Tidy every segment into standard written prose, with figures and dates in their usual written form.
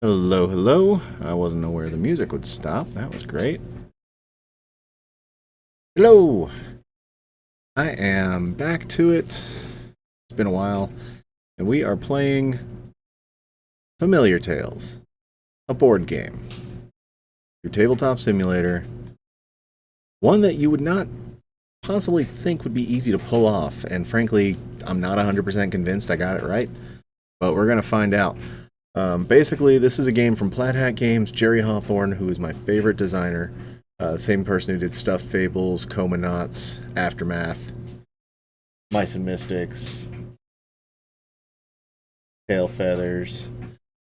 Hello, hello. I wasn't aware the music would stop. That was great. Hello! I am back to it. It's been a while. And we are playing Familiar Tales, a board game. Your tabletop simulator. One that you would not possibly think would be easy to pull off. And frankly, I'm not 100% convinced I got it right. But we're going to find out. Basically, this is a game from Plaid Hat Games, Jerry Hawthorne, who is my favorite designer. Same person who did Stuffed Fables, Coma Knots, Aftermath, Mice and Mystics, Tail Feathers.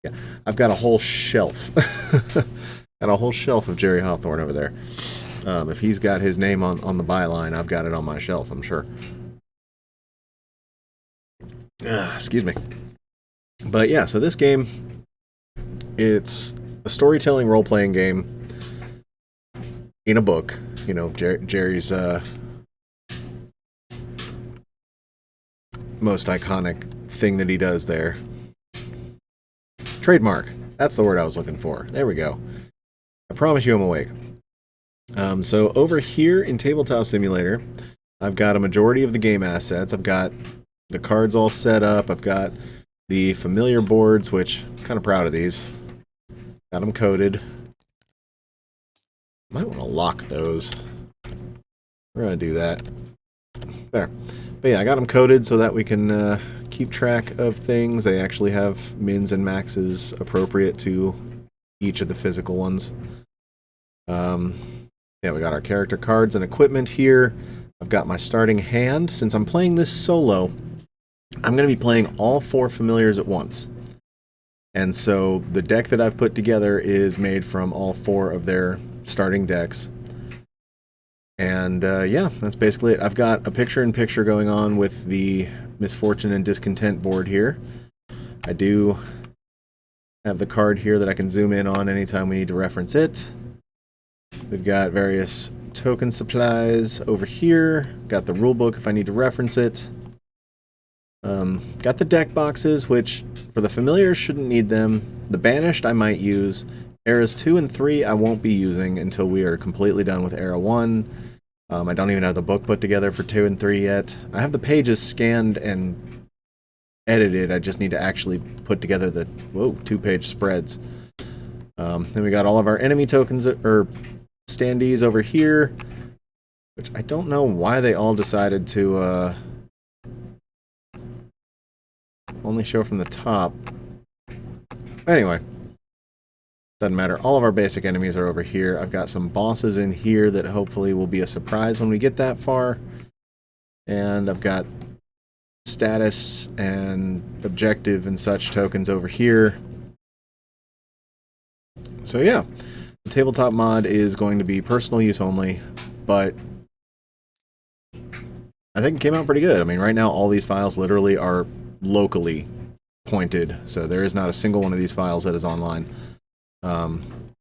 Yeah, I've got a whole shelf. Got a whole shelf of Jerry Hawthorne over there. If he's got his name on the byline, I've got it on my shelf, I'm sure. Excuse me. But yeah, so this game, it's a storytelling role-playing game in a book. You know, Jerry's most iconic thing that he does there. Trademark. That's the word I was looking for. There we go. I promise you I'm awake. So over here in Tabletop Simulator, I've got a majority of the game assets. I've got the cards all set up. I've got the familiar boards, which I'm kind of proud of these. Got them coded. Might want to lock those. We're going to do that. There. But yeah, I got them coded so that we can keep track of things. They actually have mins and maxes appropriate to each of the physical ones. Yeah, we got our character cards and equipment here. I've got my starting hand. Since I'm playing this solo, I'm going to be playing all 4 familiars at once. And so the deck that I've put together is made from all 4 of their starting decks. And yeah, that's basically it. I've got a picture-in-picture going on with the Misfortune and Discontent board here. I do have the card here that I can zoom in on anytime we need to reference it. We've got various token supplies over here. Got the rulebook if I need to reference it. Got the deck boxes, which for the familiars shouldn't need them. The banished I might use. Eras 2 and 3 I won't be using until we are completely done with Era 1. I don't even have the book put together for 2 and 3 yet. I have the pages scanned and edited. I just need to actually put together the 2-page spreads. Then we got all of our enemy tokens, or standees over here, which I don't know why they all decided to only show from the top. Anyway, doesn't matter. All of our basic enemies are over here. I've got some bosses in here that hopefully will be a surprise when we get that far. And I've got status and objective and such tokens over here. So yeah, the tabletop mod is going to be personal use only, but I think it came out pretty good. I mean, right now all these files literally are locally pointed, so there is not a single one of these files that is online.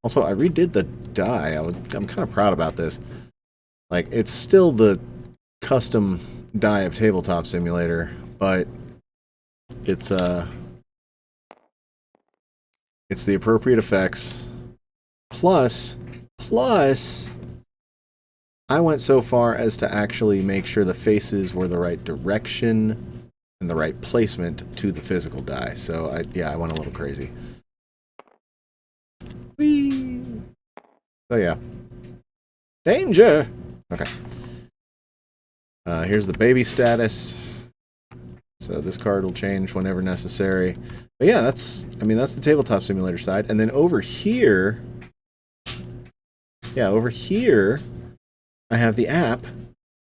Also, I redid the die. I'm kind of proud about this. Like, it's still the custom die of Tabletop Simulator, but it's the appropriate effects. Plus, I went so far as to actually make sure the faces were the right direction and the right placement to the physical die. So, I went a little crazy. Whee! So yeah. Danger! Okay. Here's the baby status. So this card will change whenever necessary. But yeah, that's the Tabletop Simulator side. And then over here, I have the app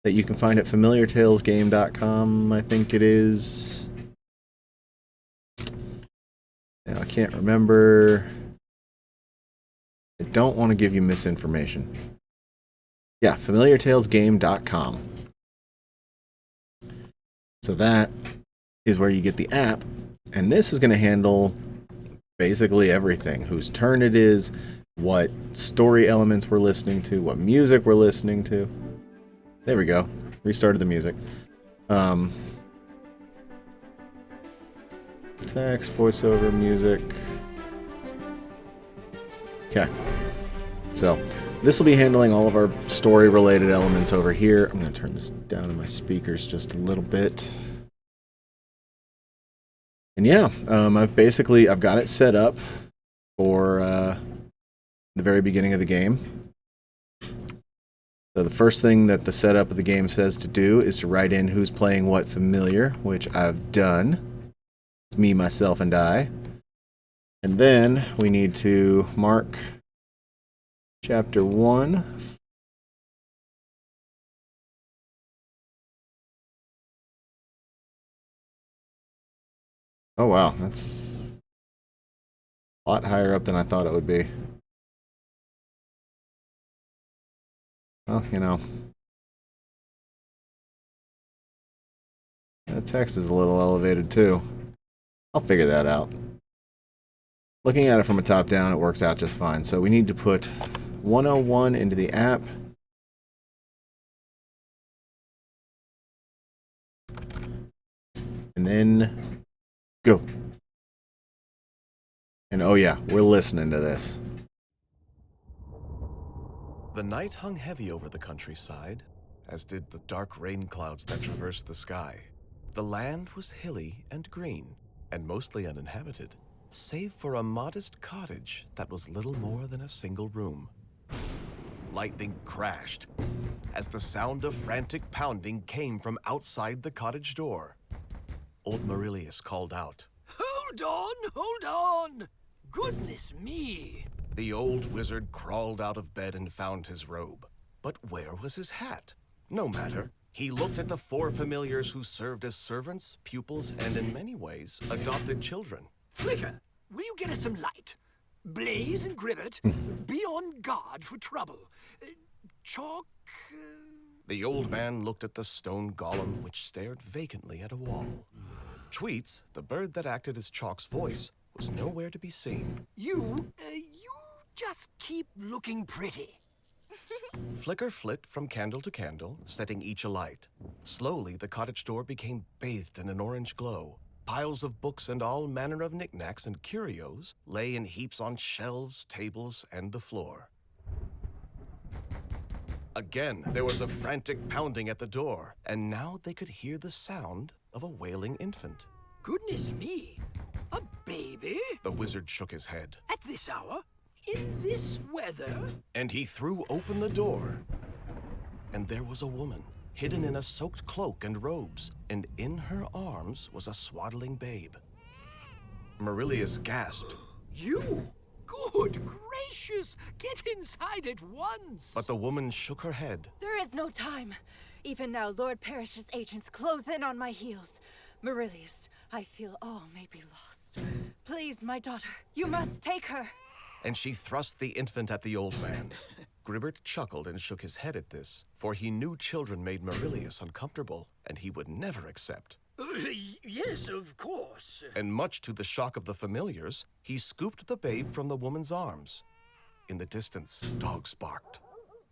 that you can find at familiartalesgame.com, I think it is. Now I can't remember. I don't want to give you misinformation. Yeah, familiartalesgame.com. So that is where you get the app, and this is going to handle basically everything. Whose turn it is, what story elements we're listening to, what music we're listening to. There we go. Restarted the music. Text, voiceover, music. Okay. So, this will be handling all of our story-related elements over here. I'm going to turn this down in my speakers just a little bit. And yeah, I've got it set up for the very beginning of the game. So the first thing that the setup of the game says to do is to write in who's playing what familiar, which I've done. It's me, myself, and I. And then we need to mark Chapter 1. Oh wow, that's a lot higher up than I thought it would be. Well, you know. The text is a little elevated too. I'll figure that out. Looking at it from a top down, it works out just fine. So we need to put 101 into the app. And then go. And oh yeah, we're listening to this. The night hung heavy over the countryside, as did the dark rain clouds that traversed the sky. The land was hilly and green, and mostly uninhabited, save for a modest cottage that was little more than a single room. Lightning crashed as the sound of frantic pounding came from outside the cottage door. Old Marilius called out. Hold on, hold on! Goodness me! The old wizard crawled out of bed and found his robe. But where was his hat? No matter. He looked at the 4 familiars who served as servants, pupils, and in many ways, adopted children. Flicker, will you get us some light? Blaze and Gribbet, be on guard for trouble. Chalk... The old man looked at the stone golem, which stared vacantly at a wall. Tweets, the bird that acted as Chalk's voice, was nowhere to be seen. You just keep looking pretty. Flicker flit from candle to candle, setting each alight. Slowly, the cottage door became bathed in an orange glow. Piles of books and all manner of knickknacks and curios lay in heaps on shelves, tables, and the floor. Again, there was a frantic pounding at the door, and now they could hear the sound of a wailing infant. Goodness me, a baby? The wizard shook his head. At this hour? In this weather? And he threw open the door. And there was a woman, hidden in a soaked cloak and robes, and in her arms was a swaddling babe. Marilius gasped. You? Good gracious! Get inside at once! But the woman shook her head. There is no time. Even now, Lord Parrish's agents close in on my heels. Marilius, I feel all may be lost. Please, my daughter, you must take her. And she thrust the infant at the old man. Gribbert chuckled and shook his head at this, for he knew children made Marilius uncomfortable, and he would never accept. Yes, of course. And much to the shock of the familiars, he scooped the babe from the woman's arms. In the distance, dogs barked.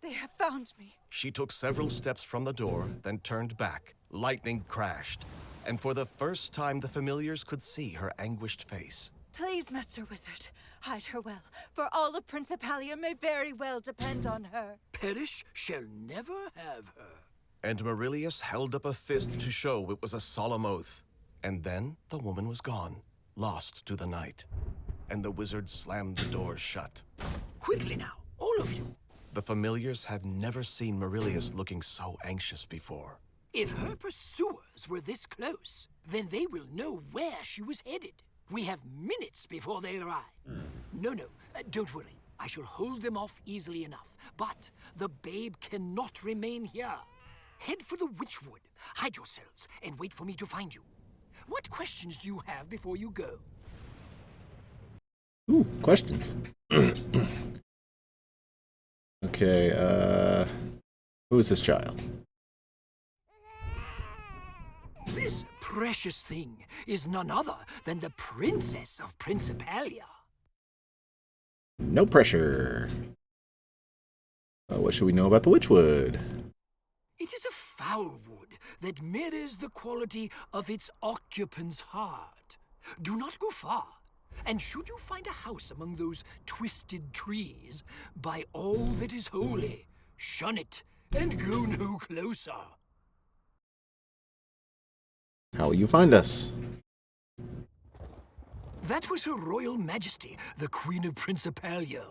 They have found me. She took several steps from the door, then turned back. Lightning crashed, and for the first time the familiars could see her anguished face. Please, Master Wizard, hide her well, for all of Principalia may very well depend on her. Perish shall never have her. And Marilius held up a fist to show it was a solemn oath. And then the woman was gone, lost to the night. And the wizard slammed the door shut. Quickly now, all of you. The familiars had never seen Marilius looking so anxious before. If her pursuers were this close, then they will know where she was headed. We have minutes before they arrive. No, don't worry. I shall hold them off easily enough. But the babe cannot remain here. Head for the Witchwood. Hide yourselves and wait for me to find you. What questions do you have before you go? Ooh, questions. Okay, who is this child? This precious thing is none other than the Princess of Principalia. No pressure. What should we know about the Witchwood? It is a foul wood that mirrors the quality of its occupant's heart. Do not go far, and should you find a house among those twisted trees, by all that is holy, shun it and go no closer. How will you find us? That was Her Royal Majesty, the Queen of Principalia.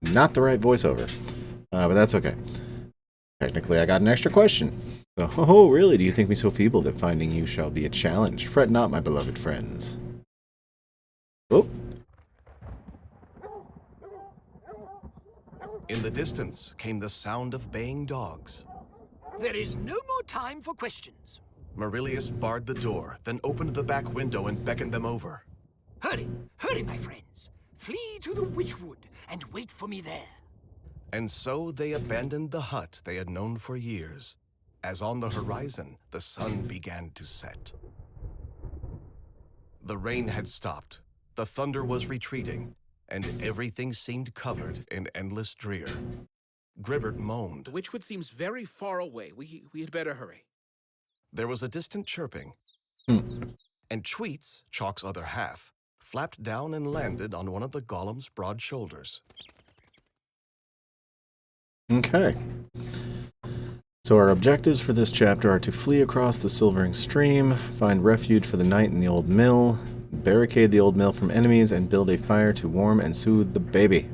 Not the right voiceover, but that's okay. Technically, I got an extra question. So, oh, really? Do you think me so feeble that finding you shall be a challenge? Fret not, my beloved friends. Oh. In the distance came the sound of baying dogs. There is no more time for questions. Marilius barred the door, then opened the back window and beckoned them over. Hurry, hurry, my friends. Flee to the Witchwood and wait for me there. And so they abandoned the hut they had known for years, as on the horizon the sun began to set. The rain had stopped, the thunder was retreating, and everything seemed covered in endless drear. Gribbert moaned. The Witchwood seems very far away. We had better hurry. There was a distant chirping, and Tweets, Chalk's other half, flapped down and landed on one of the golem's broad shoulders. Okay. So our objectives for this chapter are to flee across the Silvering Stream, find refuge for the night in the old mill, barricade the old mill from enemies, and build a fire to warm and soothe the baby.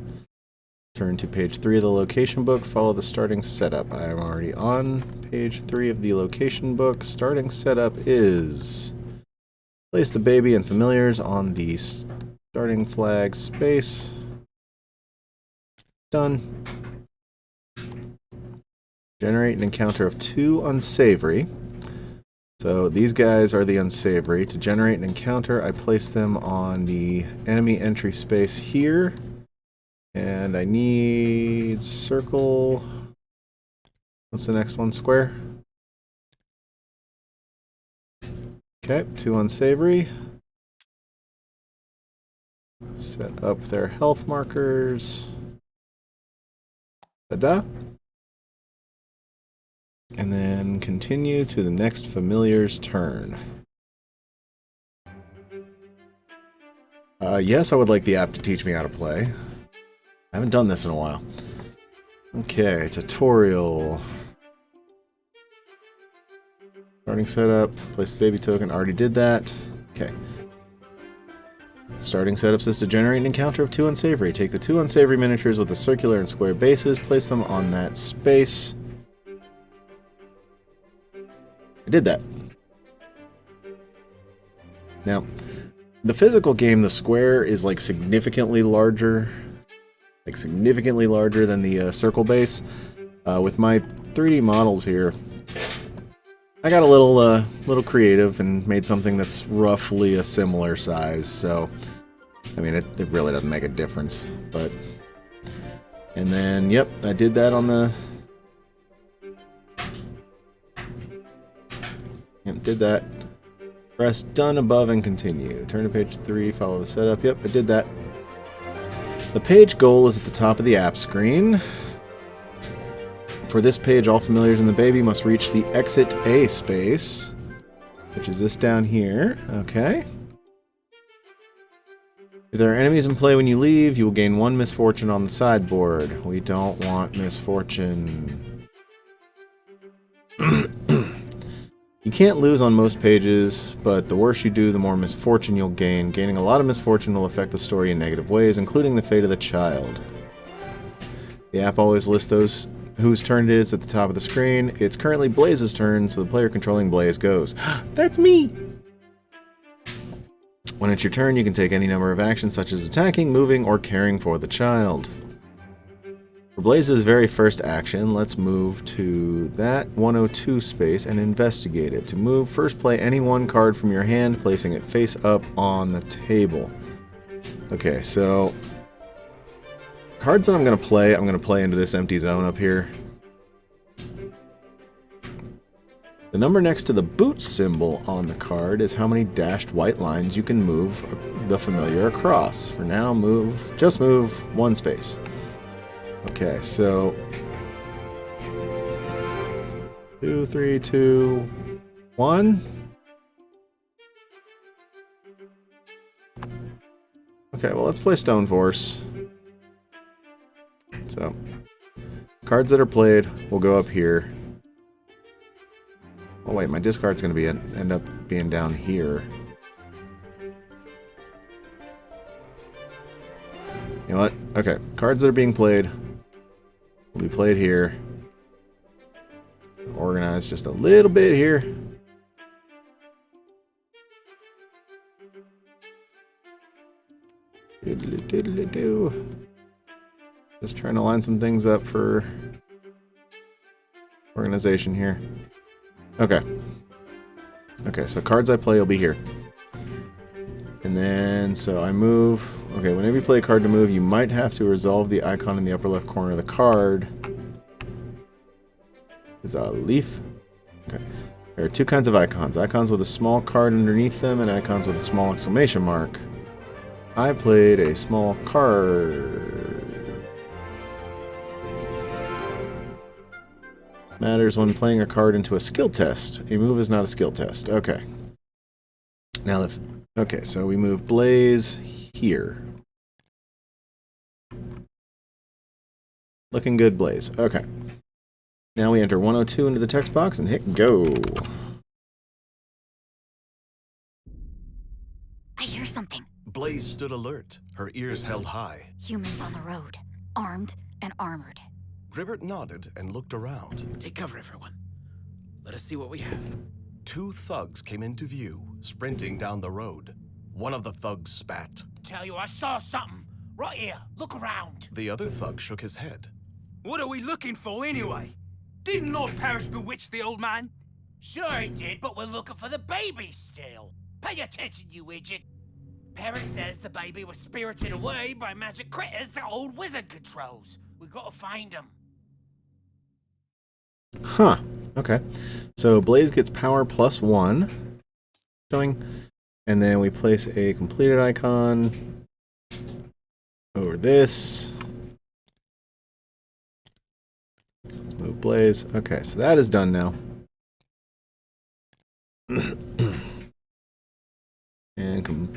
Turn to page 3 of the location book, follow the starting setup. I am already on page 3 of the location book. Starting setup is... place the baby and familiars on the starting flag space. Done. Generate an encounter of 2 unsavory. So these guys are the unsavory. To generate an encounter, I place them on the enemy entry space here. And I need circle. What's the next one? Square. Okay, 2 unsavory. Set up their health markers. Ta-da. And then continue to the next familiar's turn. Yes, I would like the app to teach me how to play. I haven't done this in a while. Okay, tutorial. Starting setup, place the baby token, already did that. Okay. Starting setup says to generate an encounter of 2 unsavory. Take the 2 unsavory miniatures with the circular and square bases, place them on that space. I did that. Now, the physical game, the square is like significantly larger. Like significantly larger than the circle base. With my 3D models here, I got a little creative and made something that's roughly a similar size. So, I mean, it really doesn't make a difference. But, and then, yep, I did that on the. Yep, did that. Press done above and continue. Turn to page 3, follow the setup. Yep, I did that. The page goal is at the top of the app screen. For this page, all familiars and the baby must reach the exit A space, which is this down here. Okay. If there are enemies in play when you leave, you will gain 1 misfortune on the sideboard. We don't want misfortune. You can't lose on most pages, but the worse you do, the more misfortune you'll gain. Gaining a lot of misfortune will affect the story in negative ways, including the fate of the child. The app always lists those whose turn it is at the top of the screen. It's currently Blaze's turn, so the player controlling Blaze goes. That's me! When it's your turn, you can take any number of actions, such as attacking, moving, or caring for the child. For Blaze's very first action, let's move to that 102 space and investigate it. To move, first play any one card from your hand, placing it face up on the table. Okay, so cards that I'm going to play into this empty zone up here. The number next to the boot symbol on the card is how many dashed white lines you can move the familiar across. For now, just move 1 space. Okay, so 2, 3, 2, 1. Okay, well, let's play Stone Force. So, cards that are played will go up here. Oh wait, my discard's going to end up being down here. You know what? Okay, cards that are being played will be played here. Organize just a little bit here. Diddly-diddly-do. Just trying to line some things up for organization here. Okay. Okay, so cards I play will be here. And then, so I move. Okay, whenever you play a card to move, you might have to resolve the icon in the upper left corner of the card. Is a leaf? Okay. There are 2 kinds of icons. Icons with a small card underneath them and icons with a small exclamation mark. I played a small card. Matters when playing a card into a skill test. A move is not a skill test. Okay. Now, okay, so we move Blaze here. Looking good, Blaze. Okay. Now we enter 102 into the text box and hit go. I hear something. Blaze stood alert, her ears held high. Humans on the road, armed and armored. Gribbert nodded and looked around. Take cover, everyone. Let us see what we have. 2 thugs came into view, sprinting down the road. One of the thugs spat. Tell you, I saw something. Right here. Look around. The other thug shook his head. What are we looking for, anyway? Didn't Lord Parrish bewitch the old man? Sure he did, but we're looking for the baby still. Pay attention, you idiot. Parrish says the baby was spirited away by magic critters the old wizard controls. We gotta find them. Huh. Okay. So Blaze gets power +1. Showing. And then we place a completed icon over this. Let's move Blaze. Okay, so that is done now. And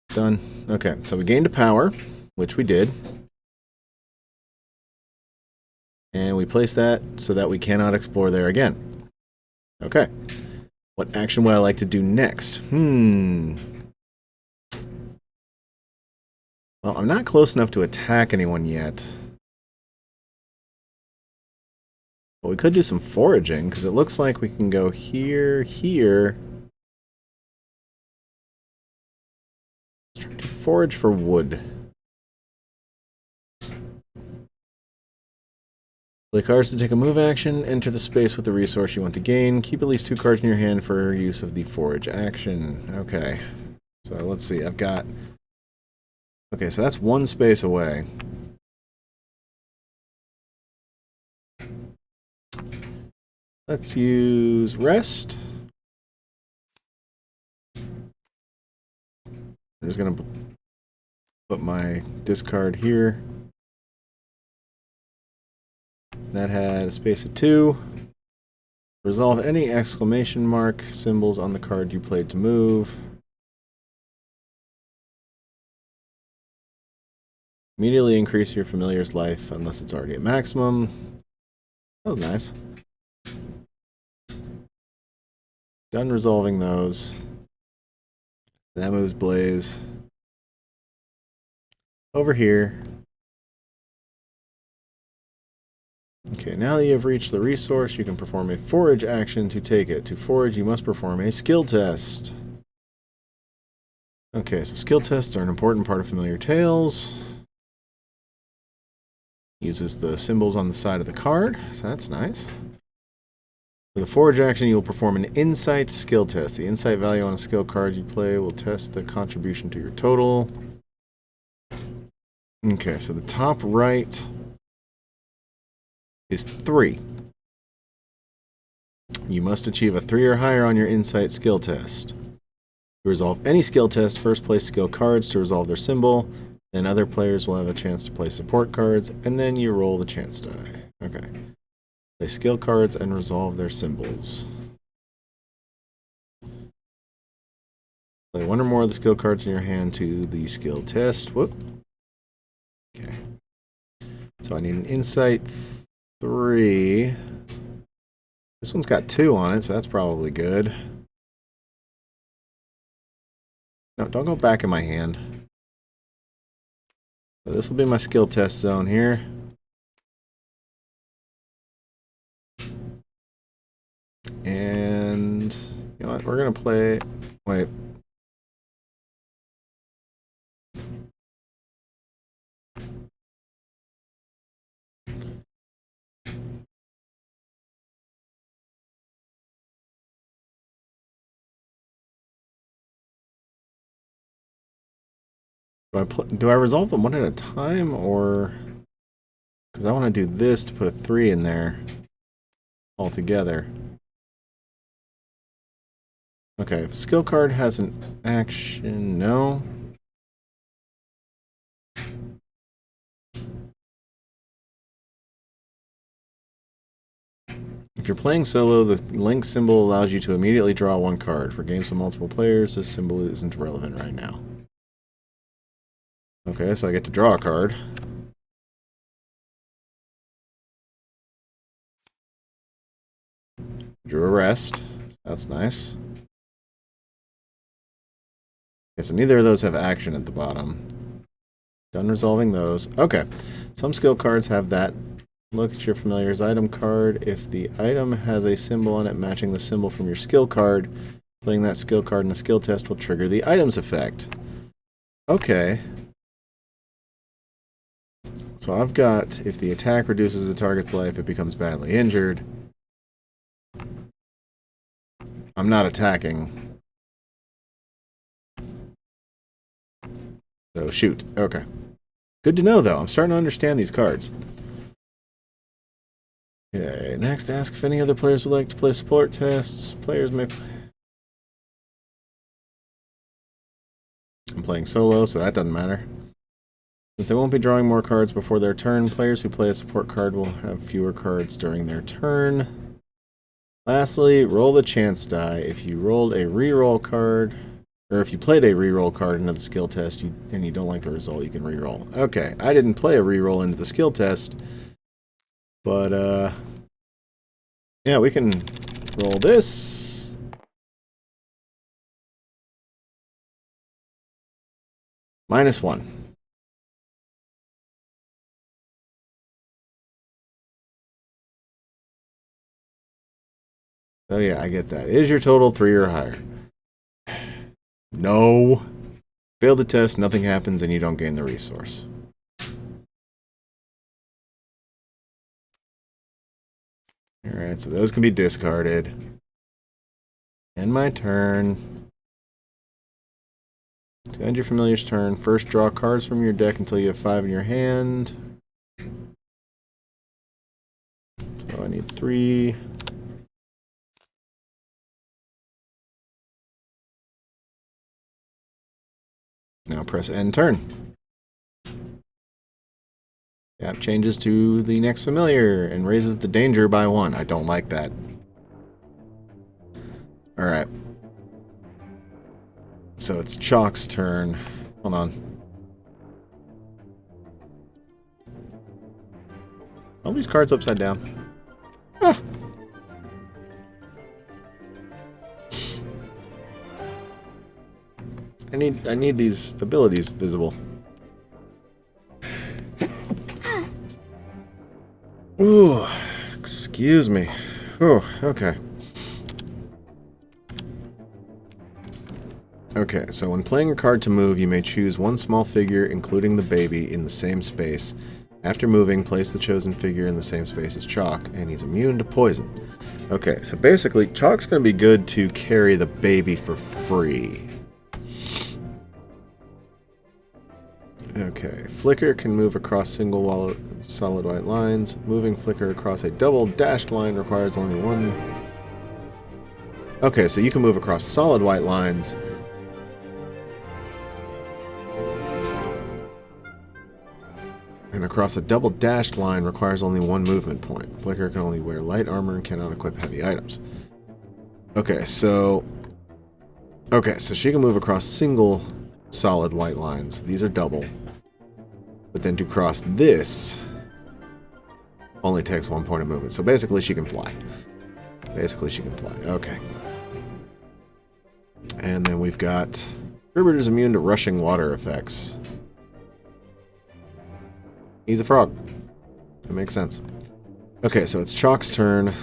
done. Okay, so we gained a power, which we did. And we place that so that we cannot explore there again. Okay. What action would I like to do next? Well, I'm not close enough to attack anyone yet. But we could do some foraging, because it looks like we can go here, here. Let's try to forage for wood. Play cards to take a move action. Enter the space with the resource you want to gain. Keep at least 2 cards in your hand for use of the forage action. Okay. So let's see. I've got... Okay, so that's 1 space away. Let's use rest. I'm just going to put my discard here. That had a space of 2. Resolve any exclamation mark symbols on the card you played to move. Immediately increase your familiar's life unless it's already at maximum. That was nice. Done resolving those. That moves Blaze over here. Okay, now that you have reached the resource, you can perform a forage action to take it. To forage, you must perform a skill test. Okay, so skill tests are an important part of Familiar Tales. Uses the symbols on the side of the card, so that's nice. For the forage action, you will perform an insight skill test. The insight value on a skill card you play will test the contribution to your total. Okay, so the top right is 3. You must achieve a 3 or higher on your insight skill test. To resolve any skill test, first place skill cards to resolve their symbol, then other players will have a chance to play support cards, and then you roll the chance die. Okay. Play skill cards and resolve their symbols. Play 1 or more of the skill cards in your hand to the skill test. Whoop. Okay. So I need an insight 3. This one's got 2 on it, so that's probably good. No, don't go back in my hand. So this will be my skill test zone here. And you know what? We're gonna play. Wait. Do I resolve them one at a time, or because I want to do this to put a 3 in there altogether? Okay, if a skill card has an action, no. If you're playing solo, the link symbol allows you to immediately draw 1 card. For games with multiple players, this symbol isn't relevant right now. Okay, so I get to draw a card. Drew a rest. That's nice. Okay, so neither of those have action at the bottom. Done resolving those. Okay. Some skill cards have that. Look at your familiar's item card. If the item has a symbol on it matching the symbol from your skill card, playing that skill card in a skill test will trigger the item's effect. Okay. So I've got, if the attack reduces the target's life, it becomes badly injured. I'm not attacking. So shoot. Okay. Good to know, though. I'm starting to understand these cards. Okay, next, ask if any other players would like to play support tests. Players may... I'm playing solo, so that doesn't matter. Since they won't be drawing more cards before their turn, players who play a support card will have fewer cards during their turn. Lastly, roll the chance die. If you rolled a reroll card, or if you played a reroll card into the skill test and you don't like the result, you can reroll. Okay, I didn't play a reroll into the skill test, but yeah, we can roll this. -1. Oh yeah, I get that. Is your total 3 or higher? No. Fail the test, nothing happens, and you don't gain the resource. Alright, so those can be discarded. End my turn. To end your familiar's turn, first draw cards from your deck until you have 5 in your hand. So I need 3. Now press end turn. Gap changes to the next familiar and raises the danger by 1. I don't like that. Alright. So it's Chalk's turn. Hold on. All these cards upside down. Ah. I need these abilities visible. Ooh, excuse me. Oh, okay. Okay, so when playing a card to move, you may choose one small figure, including the baby, in the same space. After moving, place the chosen figure in the same space as Chalk, and he's immune to poison. Okay, so basically, Chalk's going to be good to carry the baby for free. Okay, Flicker can move across single solid white lines. Moving Flicker across a double dashed line requires only 1. Okay, so you can move across solid white lines. And across a double dashed line requires only 1 movement point. Flicker can only wear light armor and cannot equip heavy items. Okay, so she can move across single solid white lines. These are double. But then to cross this only takes 1 point of movement. So basically she can fly. Okay. And then we've got Herbert is immune to rushing water effects. He's a frog. That makes sense. Okay, so it's Chalk's turn.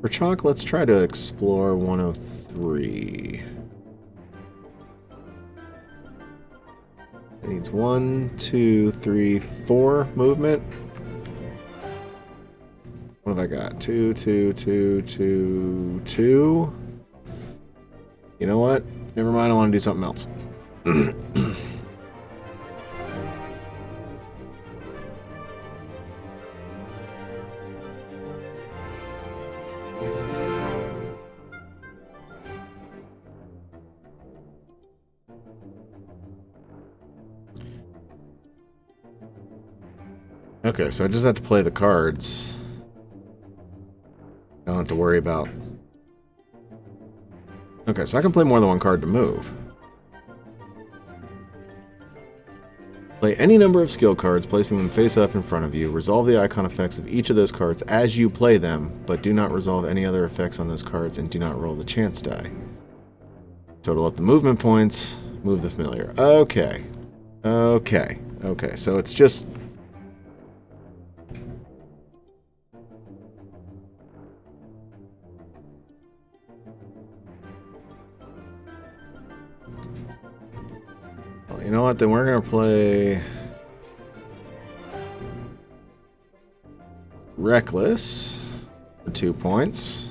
For Chalk, let's try to explore 103. It needs 1, 2, 3, 4 movement. What have I got? 2, 2, 2, 2, 2. You know what? Never mind, I want to do something else. Okay, so I just have to play the cards. I don't have to worry about... Okay, so I can play more than 1 card to move. Play any number of skill cards, placing them face up in front of you. Resolve the icon effects of each of those cards as you play them, but do not resolve any other effects on those cards and do not roll the chance die. Total up the movement points. Move the familiar. Okay. Okay. Okay, so it's just... Well, you know what? Then we're going to play... Reckless for 2 points,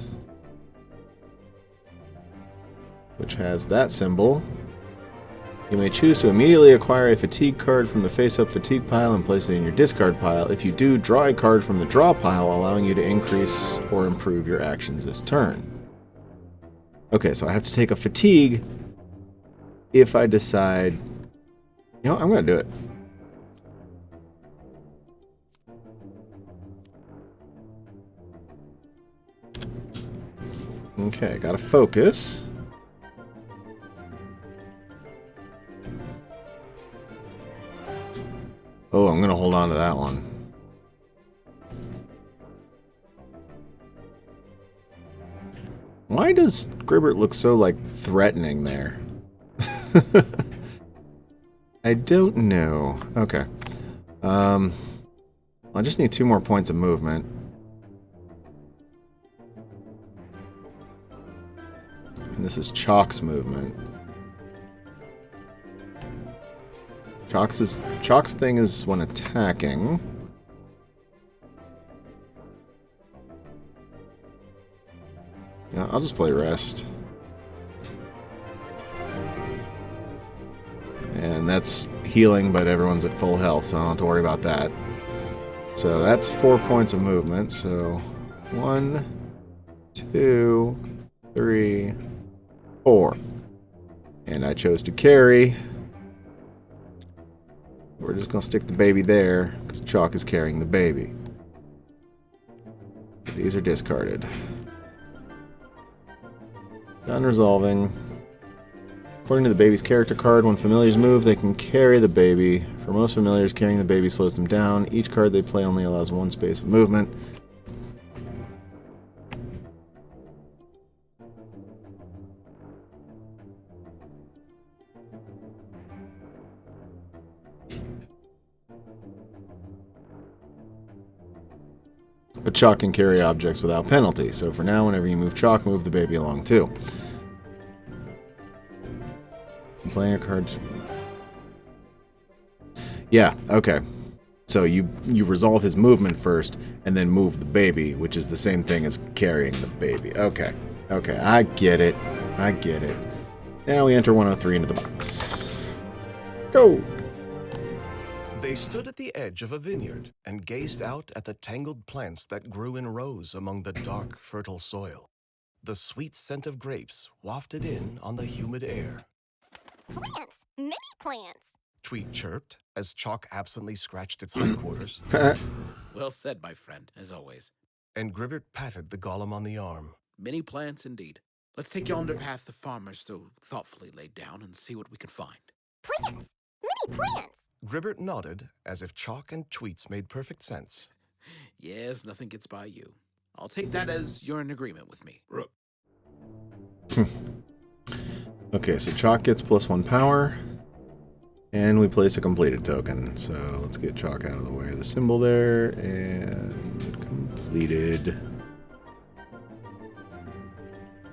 which has that symbol. You may choose to immediately acquire a fatigue card from the face-up fatigue pile and place it in your discard pile. If you do, draw a card from the draw pile, allowing you to increase or improve your actions this turn. Okay, so I have to take a fatigue if I decide... You know, I'm going to do it. Okay, gotta focus. Oh, I'm gonna hold on to that one. Why does Gribbert look so, like, threatening there? I don't know. Okay. I just need 2 more points of movement. And this is Chalk's movement. Chalk's thing is when attacking. Yeah, I'll just play rest. And that's healing, but everyone's at full health, so I don't have to worry about that. So that's 4 points of movement. So 1, 2, 3, 4. And I chose to carry. We're just going to stick the baby there, because Chalk is carrying the baby. These are discarded. Done resolving. According to the baby's character card, when familiars move, they can carry the baby. For most familiars, carrying the baby slows them down. Each card they play only allows 1 space of movement. But Chalk can carry objects without penalty, so for now, whenever you move Chalk, move the baby along too. Playing a card... Yeah, okay. So you resolve his movement first, and then move the baby, which is the same thing as carrying the baby. Okay. Okay, I get it. I get it. Now we enter 103 into the box. Go! They stood at the edge of a vineyard and gazed out at the tangled plants that grew in rows among the dark, fertile soil. The sweet scent of grapes wafted in on the humid air. Plants! Many plants! Tweet chirped as Chalk absently scratched its hindquarters. Well said, my friend, as always. And Gribbert patted the golem on the arm. Many plants indeed. Let's take yonder path the farmers so thoughtfully laid down and see what we can find. Plants! Many plants! Gribbert nodded as if Chalk and Tweets made perfect sense. Yes, nothing gets by you. I'll take that as you're in agreement with me. Okay, so Chalk gets +1 power. And we place a completed token. So let's get Chalk out of the way of the symbol there. And completed.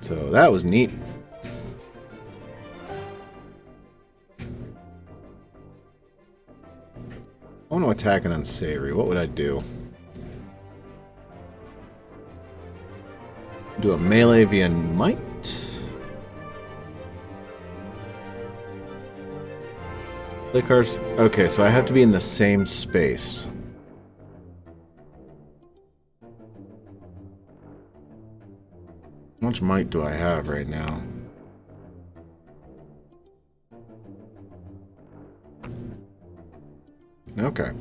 So that was neat. I want to attack an unsavory. What would I do? Do a melee via might? Play cards. Okay, so I have to be in the same space. How much might do I have right now? Okay.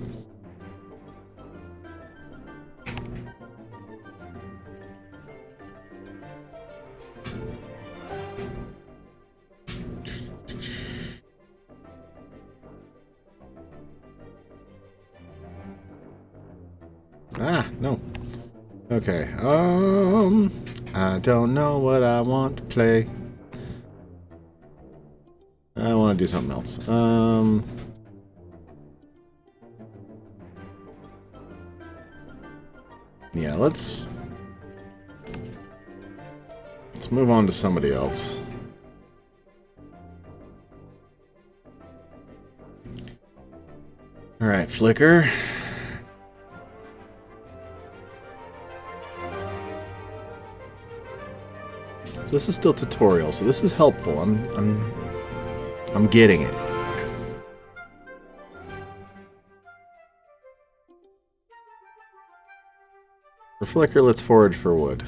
Ah, no. Okay, I don't know what I want to play. I want to do something else. Yeah, let's move on to somebody else. Alright, Flicker. So this is still tutorial, so this is helpful. I'm getting it. For Flicker, let's forage for wood.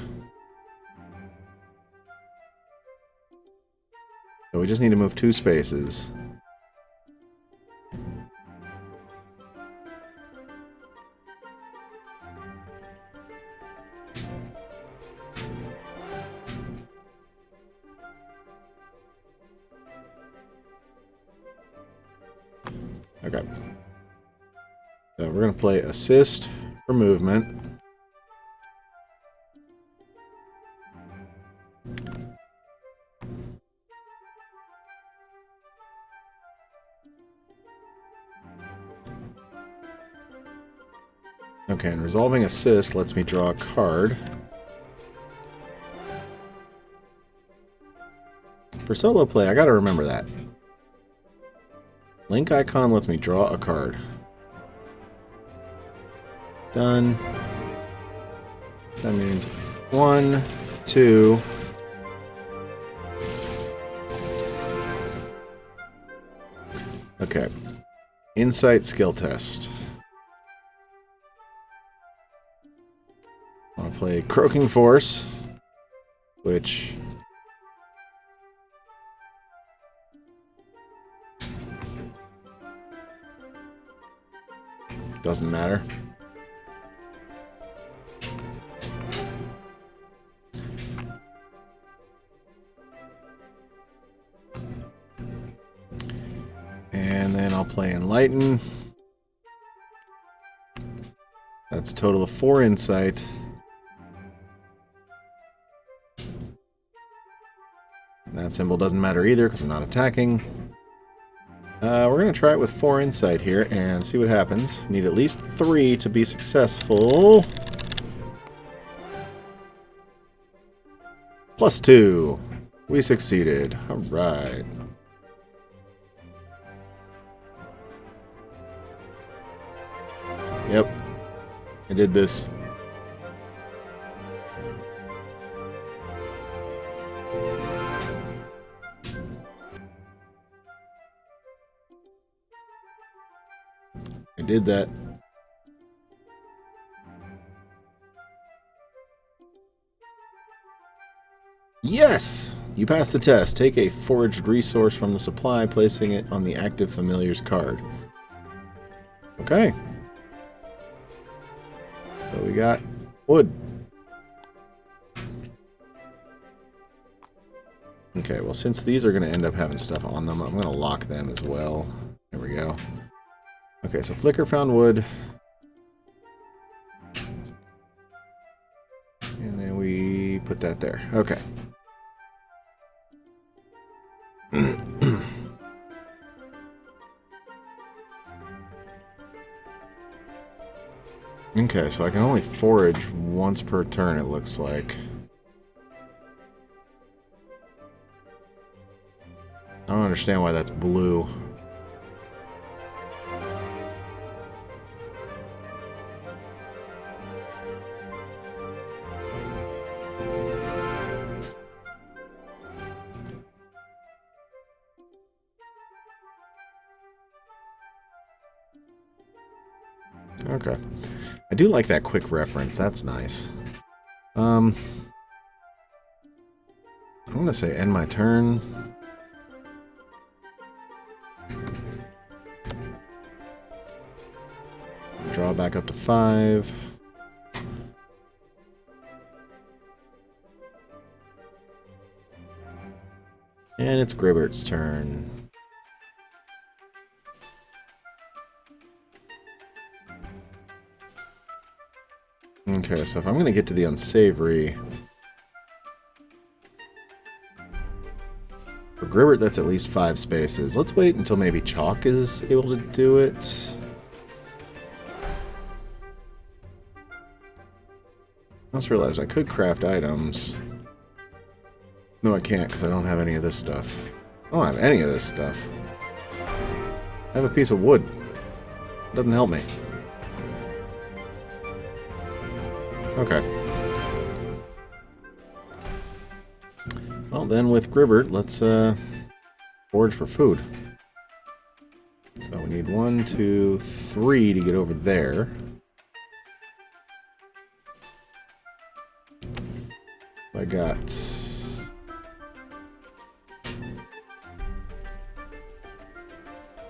So we just need to move 2 spaces. Okay. So we're going to play assist for movement. Okay, and resolving assist lets me draw a card. For solo play, I gotta remember that. Link icon lets me draw a card. Done. So that means 1, 2. Okay. Insight skill test. I want to play Croaking Force, which doesn't matter. And then I'll play Enlighten. That's a total of 4 insight. That symbol doesn't matter either because I'm not attacking. We're going to try it with 4 insight here and see what happens. Need at least 3 to be successful. +2. We succeeded. Alright. Yep. I did this. I did that. Yes! You passed the test. Take a foraged resource from the supply, placing it on the active familiar's card. Okay. So we got wood. Okay, well, since these are going to end up having stuff on them, I'm going to lock them as well. There we go. Okay, so Flicker found wood. And then we put that there. Okay. Okay, so I can only forage once per turn, it looks like. I don't understand why that's blue. Okay. I do like that quick reference. That's nice. I'm going to say end my turn. Draw back up to 5. And it's Gribbert's turn. Okay, so if I'm going to get to the unsavory... For Gribbert, that's at least 5 spaces. Let's wait until maybe Chalk is able to do it. I just realized I could craft items. No, I can't because I don't have any of this stuff. I don't have any of this stuff. I have a piece of wood. It doesn't help me. Okay. Well, then with Gribbert, let's forage for food. So we need 1, 2, 3 to get over there. I got...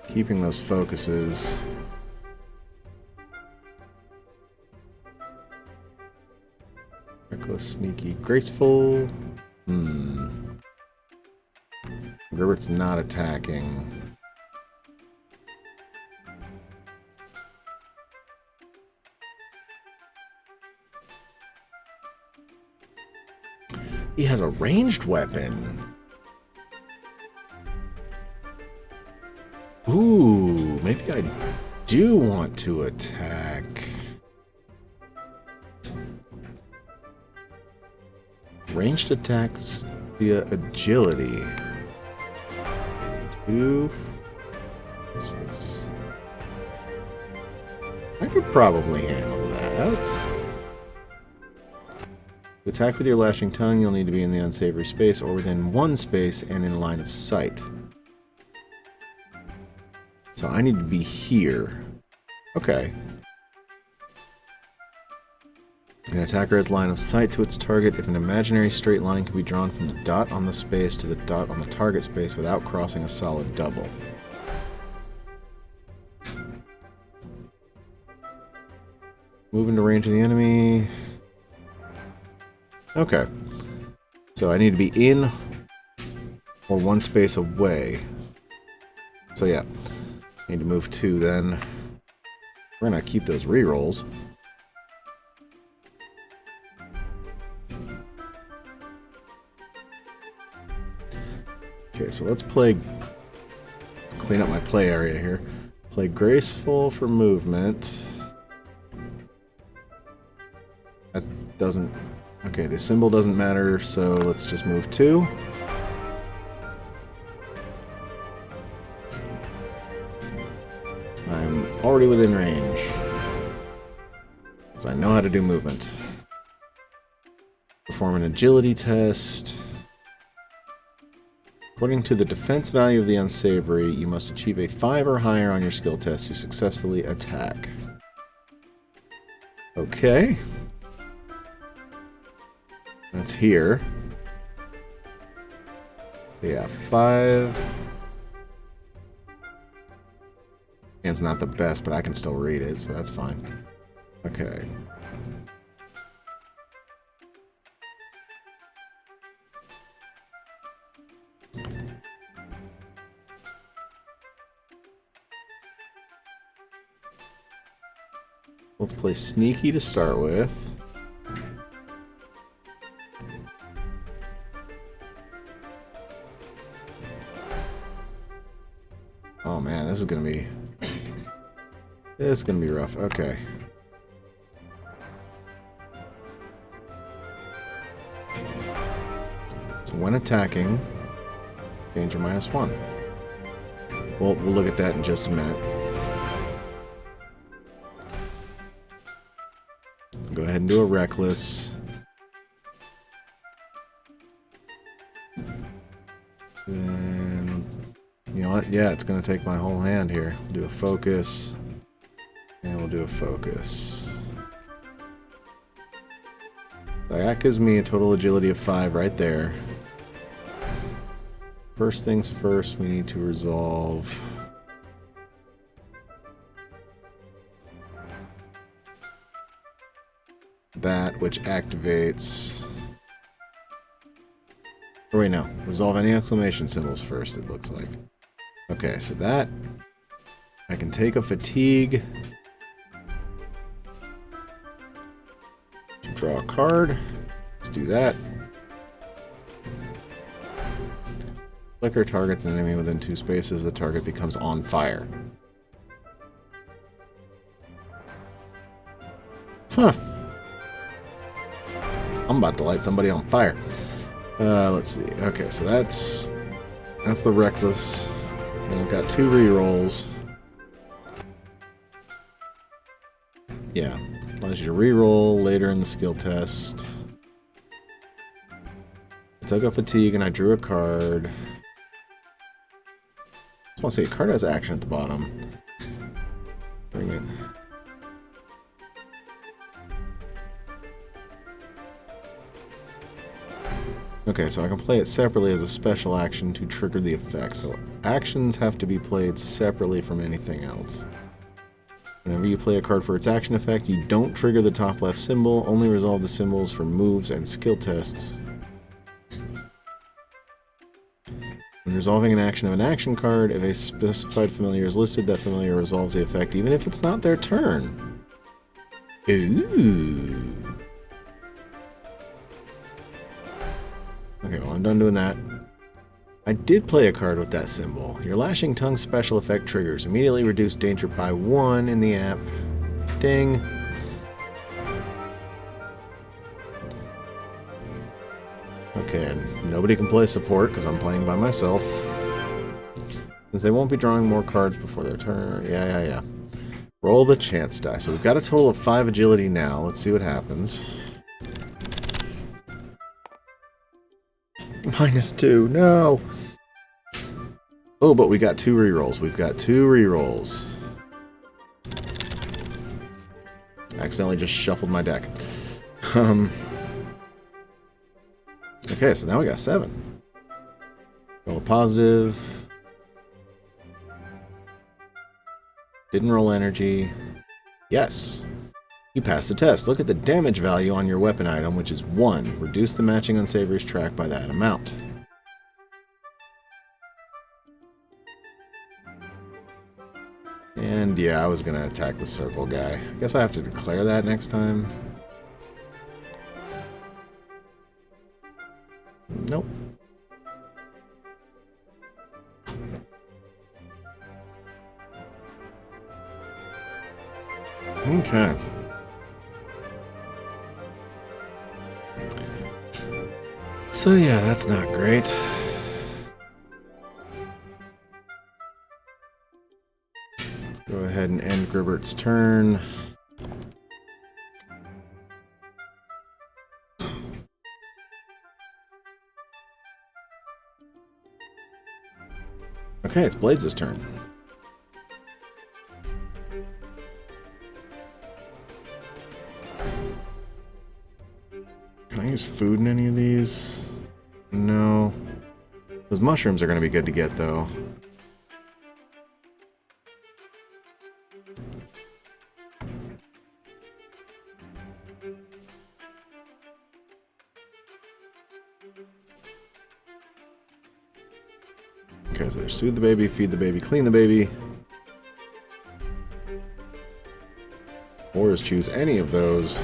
Keeping those focuses. Reckless, sneaky, graceful. Gribbert's not attacking. He has a ranged weapon. Ooh, maybe I do want to attack. Ranged attacks via agility. 2, 6. I could probably handle that. To attack with your lashing tongue, you'll need to be in the unsavory space or within 1 space and in line of sight. So I need to be here. Okay. An attacker has line of sight to its target if an imaginary straight line can be drawn from the dot on the space to the dot on the target space without crossing a solid double. Move into range of the enemy. Okay. So I need to be in or 1 space away. So yeah. I need to move 2 then. We're gonna keep those rerolls. Okay, so let's play... Clean up my play area here. Play Graceful for movement. That doesn't... Okay, the symbol doesn't matter, so let's just move 2. I'm already within range. Because I know how to do movement. Perform an agility test. According to the defense value of the unsavory, you must achieve a 5 or higher on your skill test to successfully attack. Okay. That's here. Yeah, 5. It's not the best, but I can still read it, so that's fine. Okay. Let's play Sneaky to start with. Oh man, this is gonna be... This is gonna be rough. Okay. So when attacking, danger -1. We'll look at that in just a minute. Go ahead and do a reckless. Then, you know what? Yeah, it's going to take my whole hand here. Do a focus. And we'll do a focus. So that gives me a total agility of 5 right there. First things first, we need to resolve... that, which activates... Oh wait, no. Resolve any exclamation symbols first, it looks like. Okay, so that... I can take a fatigue. Draw a card. Let's do that. Flicker targets an enemy within 2 spaces. The target becomes on fire. Huh. I'm about to light somebody on fire. Let's see. Okay, so that's the Reckless. And I've got 2 rerolls. Yeah. Allows you to reroll later in the skill test. I took a fatigue and I drew a card. I just want to say a card has action at the bottom. Bring it. Okay, so I can play it separately as a special action to trigger the effect. So actions have to be played separately from anything else. Whenever you play a card for its action effect, you don't trigger the top left symbol, only resolve the symbols for moves and skill tests. When resolving an action of an action card, if a specified familiar is listed, that familiar resolves the effect even if it's not their turn. Ooh. Okay, well, I'm done doing that. I did play a card with that symbol. Your Lashing Tongue special effect triggers. Immediately reduce danger by 1 in the app. Ding. Okay, and nobody can play support because I'm playing by myself. Since they won't be drawing more cards before their turn. Yeah. Roll the chance die. So we've got a total of 5 agility now. Let's see what happens. -2, no! Oh, but we got 2 rerolls. We've got 2 rerolls. Accidentally just shuffled my deck. Okay, so now we got 7. Roll a positive. Didn't roll energy. Yes. You passed the test. Look at the damage value on your weapon item, which is 1. Reduce the matching unsavory track by that amount. And yeah, I was going to attack the circle guy. I guess I have to declare that next time. Nope. Okay. So yeah, that's not great. Let's go ahead and end Gribbert's turn. Okay, it's Blades' turn. Can I use food in any of these? No. Those mushrooms are going to be good to get, though. Okay, so there's soothe the baby, feed the baby, clean the baby. Or is choose any of those.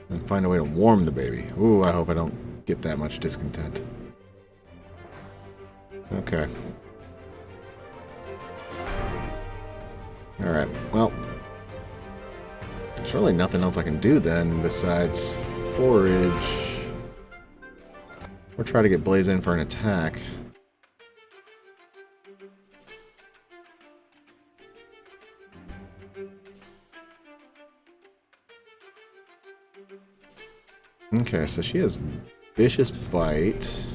And find a way to warm the baby. Ooh, I hope I don't get that much discontent. Okay. Alright, well. There's really nothing else I can do then besides forage. Or try to get Blaze in for an attack. Okay, so she has Vicious Bite.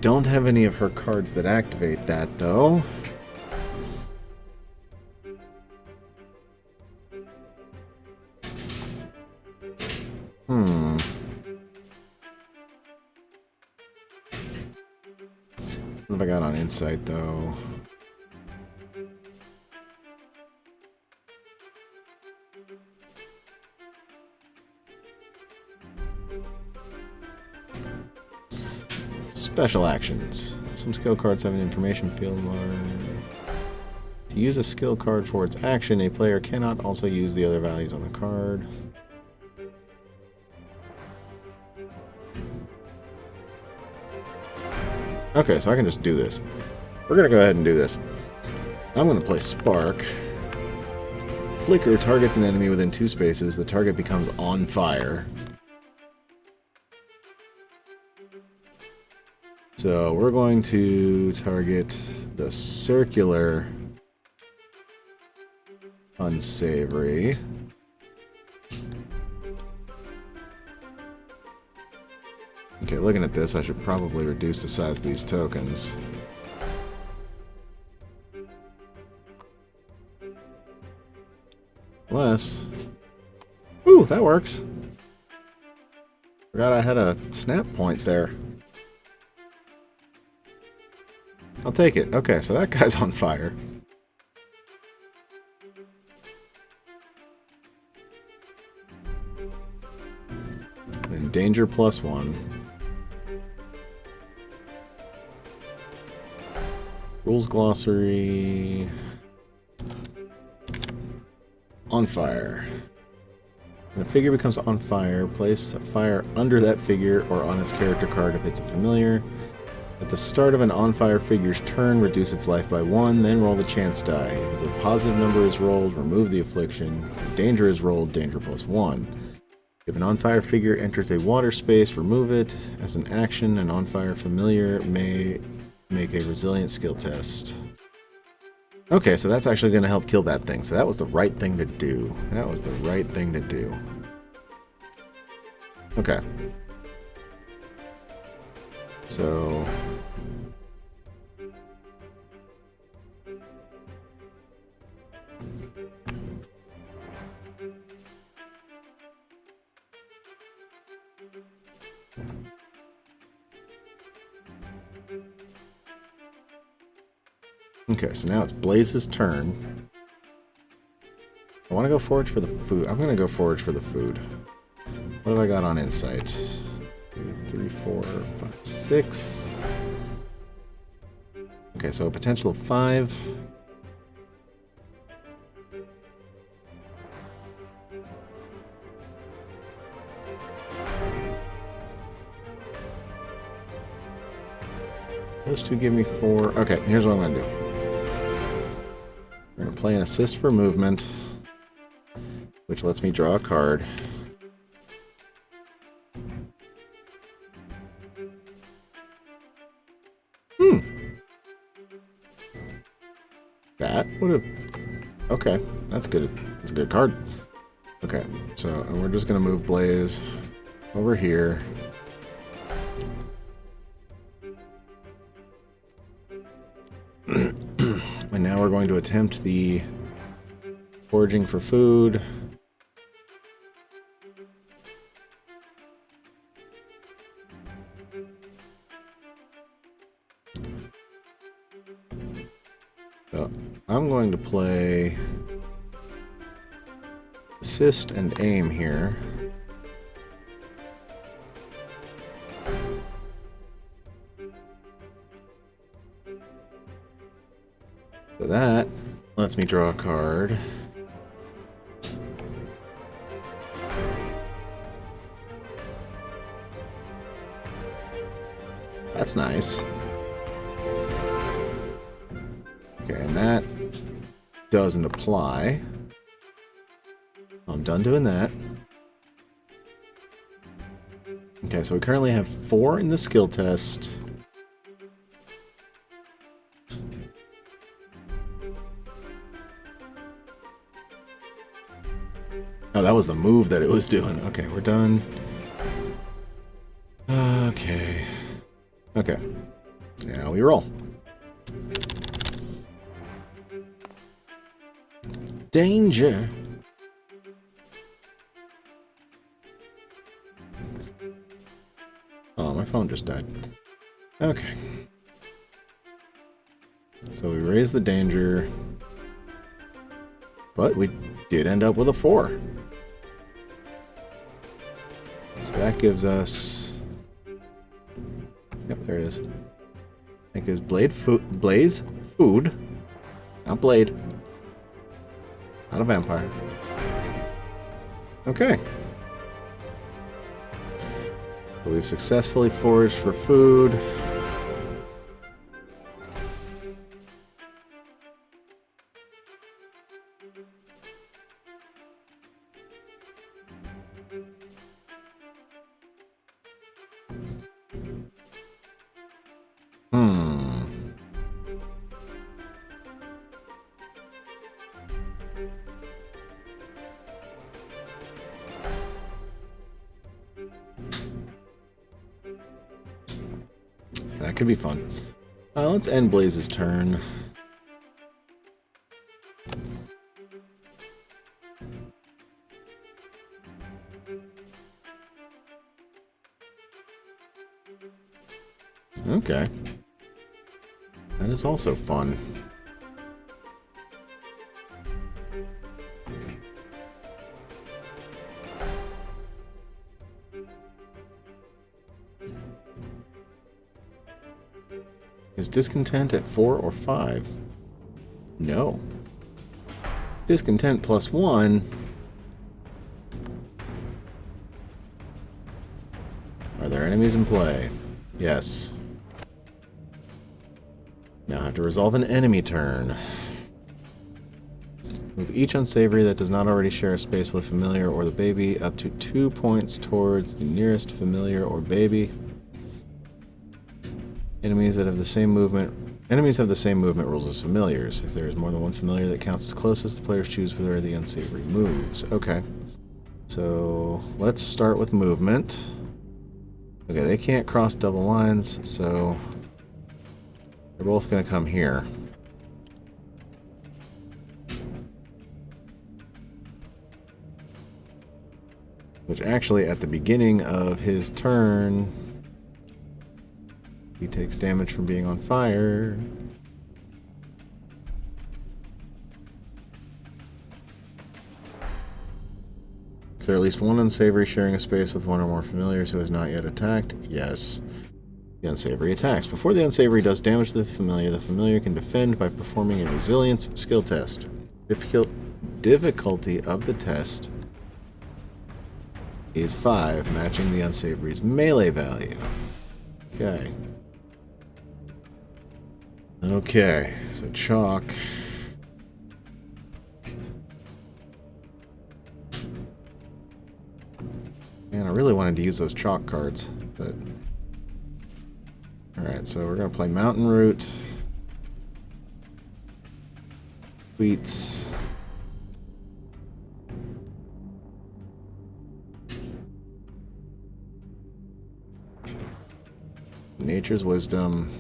Don't have any of her cards that activate that, though. What have I got on Insight, though? Special actions. Some skill cards have an information field. you use a skill card for its action, a player cannot also use the other values on the card. Okay, so I can just do this. We're going to go ahead and do this. I'm going to play Spark. Flicker targets an enemy within 2 spaces. The target becomes on fire. So we're going to target the circular unsavory. Okay, looking at this, I should probably reduce the size of these tokens. Unless... Ooh, that works. Forgot I had a snap point there. I'll take it. Okay, so that guy's on fire. Then danger +1. Rules glossary. On fire. When a figure becomes on fire, place a fire under that figure or on its character card if it's a familiar. At the start of an on-fire figure's turn, reduce its life by 1, then roll the chance die. If a positive number is rolled, remove the affliction. If danger is rolled, danger +1. If an on-fire figure enters a water space, remove it. As an action, an on-fire familiar may make a resilience skill test. Okay, so that's actually going to help kill that thing. So that was the right thing to do. That was the right thing to do. Okay. So... Okay, so now it's Blaze's turn. I want to go forage for the food. I'm going to go forage for the food. What have I got on insight? 2, 3, 4, 5, 6. Okay, so a potential of 5. Those two give me 4. Okay, here's what I'm going to do. We're going to play an assist for movement, which lets me draw a card. That would have... Okay, that's good. That's a good card. Okay, so and we're just going to move Blaze over here. And now we're going to attempt the foraging for food. So I'm going to play assist and aim here. So that lets me draw a card. That's nice. Okay, and that doesn't apply. I'm done doing that. Okay, so we currently have 4 in the skill test. Oh, that was the move that it was doing. Okay, we're done. Okay. Okay. Now we roll. Danger. Oh, my phone just died. Okay. So we raised the danger. But we did end up with a 4. So that gives us... Yep, there it is. That gives Blaze food. Not Blade. Not a vampire. Okay. So we've successfully foraged for food. That could be fun. Let's end Blaze's turn. Okay. That is also fun. Is discontent at 4 or 5? No. Discontent plus 1. Are there enemies in play? Yes. Now I have to resolve an enemy turn. Move each unsavory that does not already share a space with a familiar or the baby up to 2 points towards the nearest familiar or baby. Enemies have the same movement rules as familiars. If there is more than one familiar that counts as closest, the players choose where the unsavory moves. Okay. So let's start with movement. Okay, they can't cross double lines, so they're both going to come here. Which actually, at the beginning of his turn, he takes damage from being on fire. Is there at least one unsavory sharing a space with one or more familiars who has not yet attacked? Yes. The unsavory attacks. Before the unsavory does damage to the familiar can defend by performing a resilience skill test. Difficulty of the test is 5, matching the unsavory's melee value. Okay. Okay, so chalk. Man, I really wanted to use those chalk cards, but... Alright, so we're going to play Mountain Root. Wheats. Nature's Wisdom.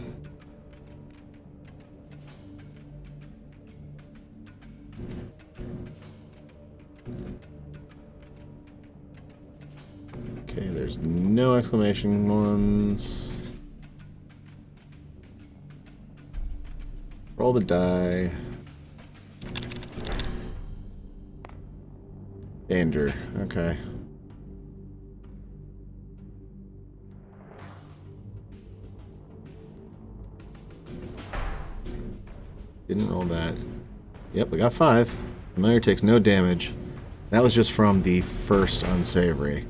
Okay, there's no exclamation ones. Roll the die. Danger. Okay. Didn't roll that. Yep, we got 5. Familiar takes no damage. That was just from the first unsavory.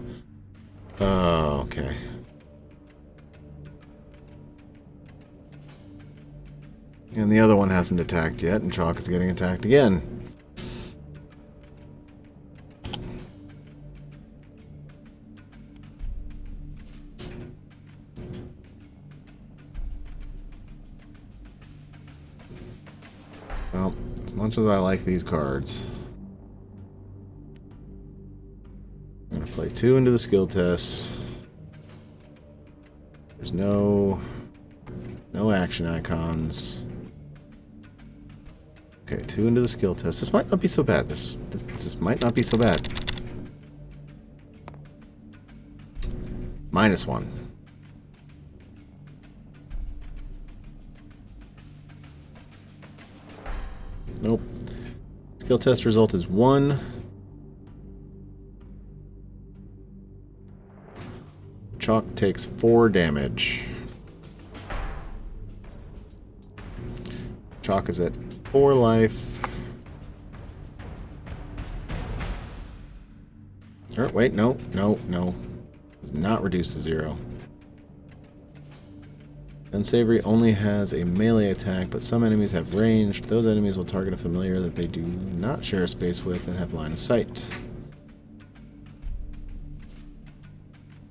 Oh, okay. And the other one hasn't attacked yet, and Chalk is getting attacked again. Well, as much as I like these cards, I'm going to play 2 into the skill test. There's no action icons. Okay, 2 into the skill test. This might not be so bad. This might not be so bad. -1. Nope. Skill test result is 1. Chalk takes 4 damage. Chalk is at 4 life. Oh, wait, no. It's not reduced to 0. Unsavory only has a melee attack, but some enemies have ranged. Those enemies will target a familiar that they do not share a space with and have line of sight.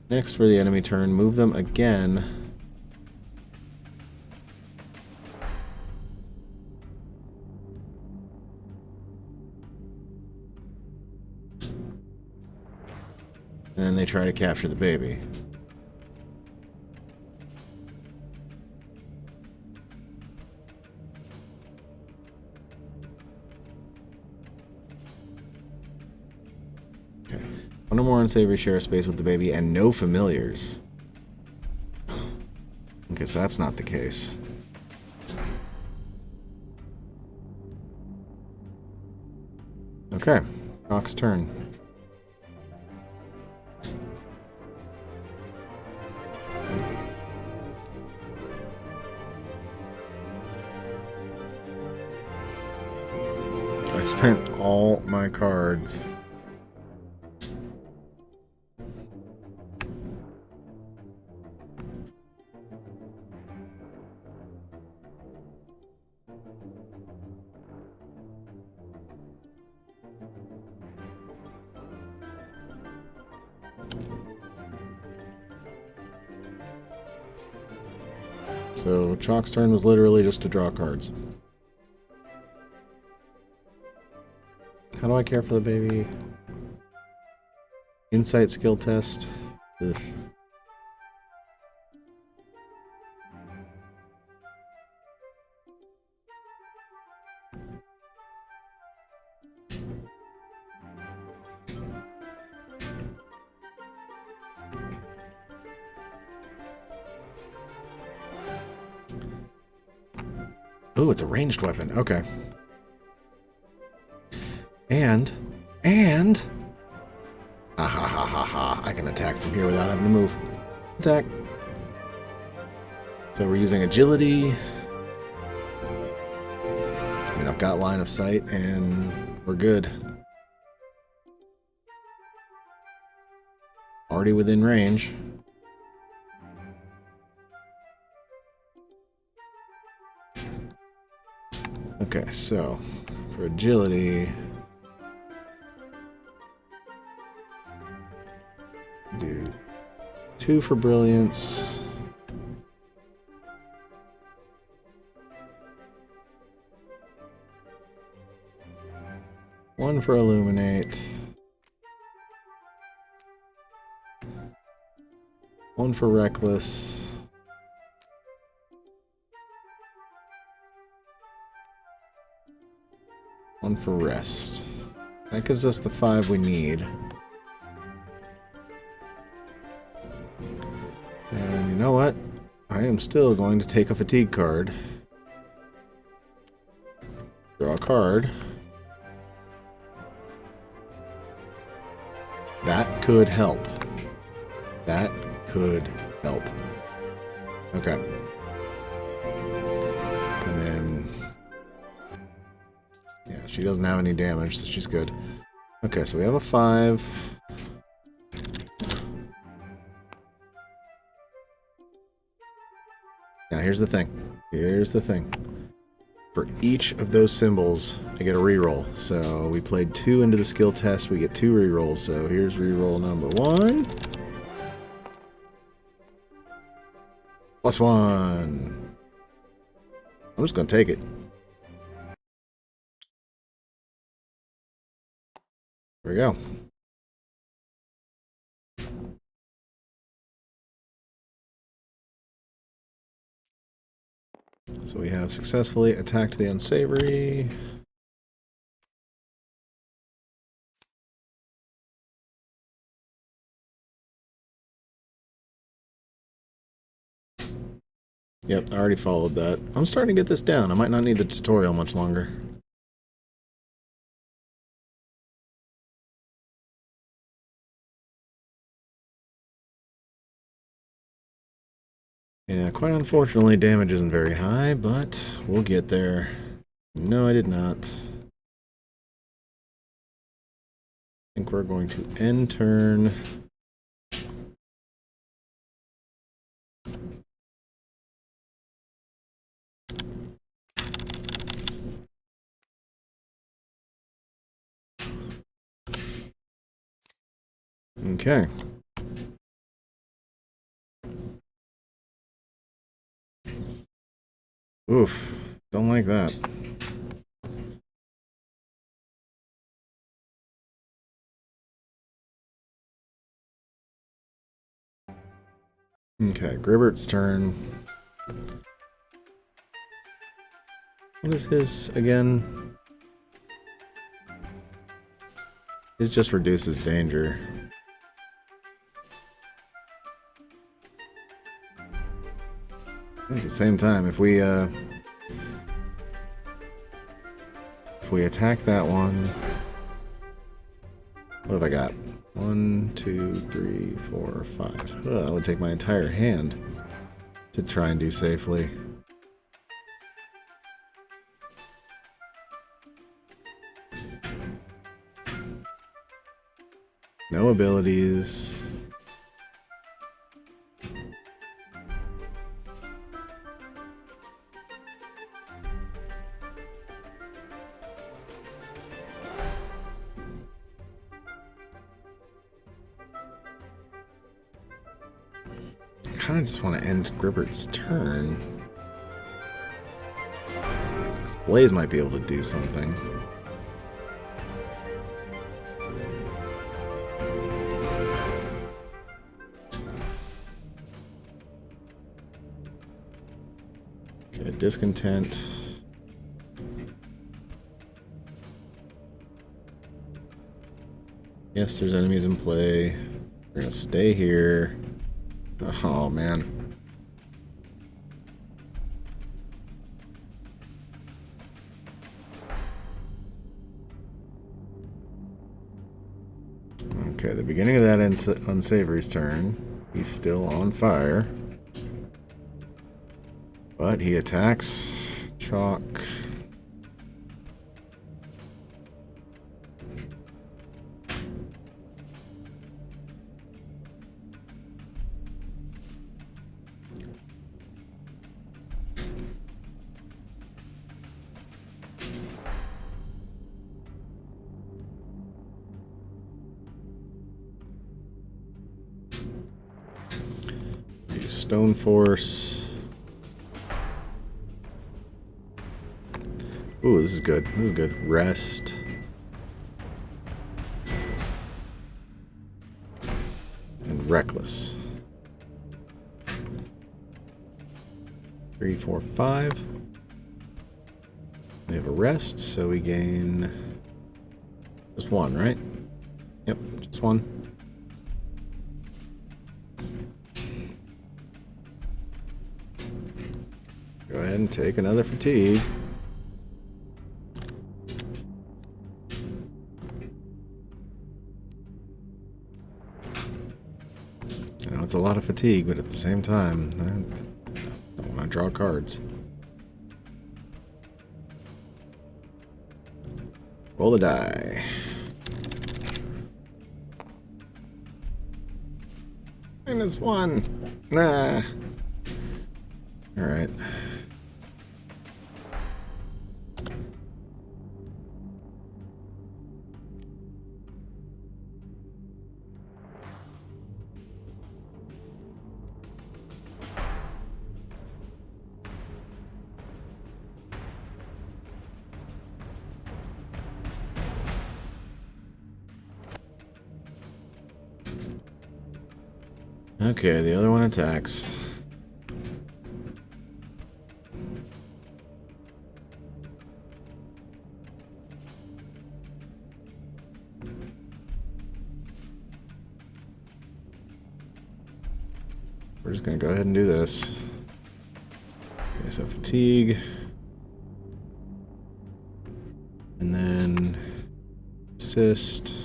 Next, for the enemy turn, move them again. And then they try to capture the baby. Okay. One or more unsavory share a space with the baby and no familiars. Okay, so that's not the case. Okay, Rock's turn. I spent all my cards. So Chalk's turn was literally just to draw cards. How do I care for the baby? Insight skill test. Ugh. Ooh, it's a ranged weapon. Okay. And ha ha ha ha ha. I can attack from here without having to move. Attack. So we're using agility. I mean, I've got line of sight and we're good. Already within range. Okay, so for agility, do 2 for brilliance. One for illuminate. One for reckless. One for rest. That gives us the 5 we need. And you know what? I am still going to take a fatigue card. Draw a card. That could help. That could help. Okay. And then... yeah, she doesn't have any damage, so she's good. Okay, so we have a 5. Now here's the thing. Here's the thing. For each of those symbols, I get a reroll. So we played 2 into the skill test, we get 2 rerolls. So here's reroll number 1. +1. I'm just gonna take it. There we go. So we have successfully attacked the unsavory. Yep, I already followed that. I'm starting to get this down. I might not need the tutorial much longer. Yeah, quite unfortunately, damage isn't very high, but we'll get there. No, I did not. I think we're going to end turn. Okay. Oof. Don't like that. Okay, Gribbert's turn. What is his again? His just reduces danger. At the same time, if we attack that one, what have I got? 1, 2, 3, 4, 5. That would take my entire hand to try and do safely. No abilities. I kind of just want to end Gribbert's turn. Blaze might be able to do something. Okay, Discontent. Yes, there's enemies in play. We're gonna stay here. Oh, man. Okay, the beginning of that Unsavory's turn. He's still on fire. But he attacks Chalk. Stone Force. Ooh, this is good. This is good. Rest. And Reckless. 3, 4, 5. We have a rest, so we gain just 1, right? Yep, just 1. Go ahead and take another fatigue. I know it's a lot of fatigue, but at the same time, I don't want to draw cards. Roll the die. -1. Nah. Alright. Okay, the other one attacks. We're just gonna go ahead and do this. Okay, so fatigue. And then assist.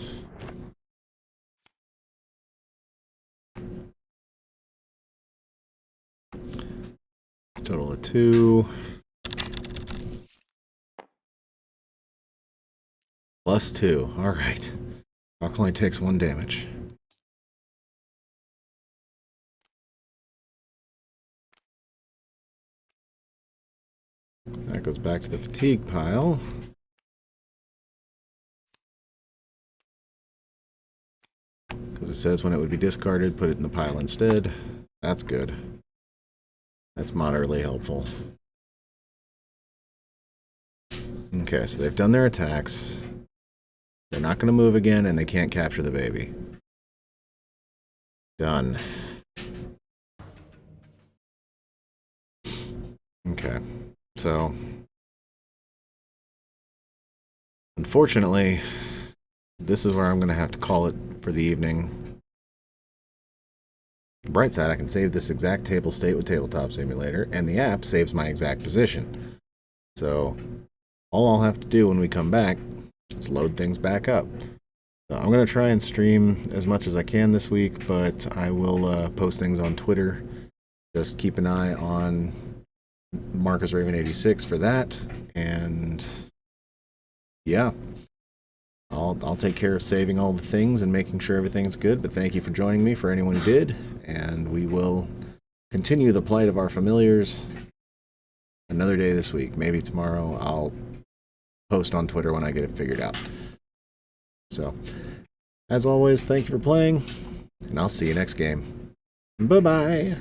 Total of 2. +2. Alright. Rock only takes 1 damage. That goes back to the fatigue pile. Because it says when it would be discarded, put it in the pile instead. That's good. That's moderately helpful. Okay, so they've done their attacks. They're not going to move again, and they can't capture the baby. Done. Okay, so unfortunately, this is where I'm going to have to call it for the evening. The bright side, I can save this exact table state with Tabletop Simulator, and the app saves my exact position. So all I'll have to do when we come back is load things back up. So I'm going to try and stream as much as I can this week, but I will post things on Twitter. Just keep an eye on MarcusRaven86 for that, and yeah, I'll take care of saving all the things and making sure everything's good. But thank you for joining me, for anyone who did, and we will continue the plight of our familiars another day this week. Maybe tomorrow. I'll post on Twitter when I get it figured out. So, as always, thank you for playing, and I'll see you next game. Bye-bye!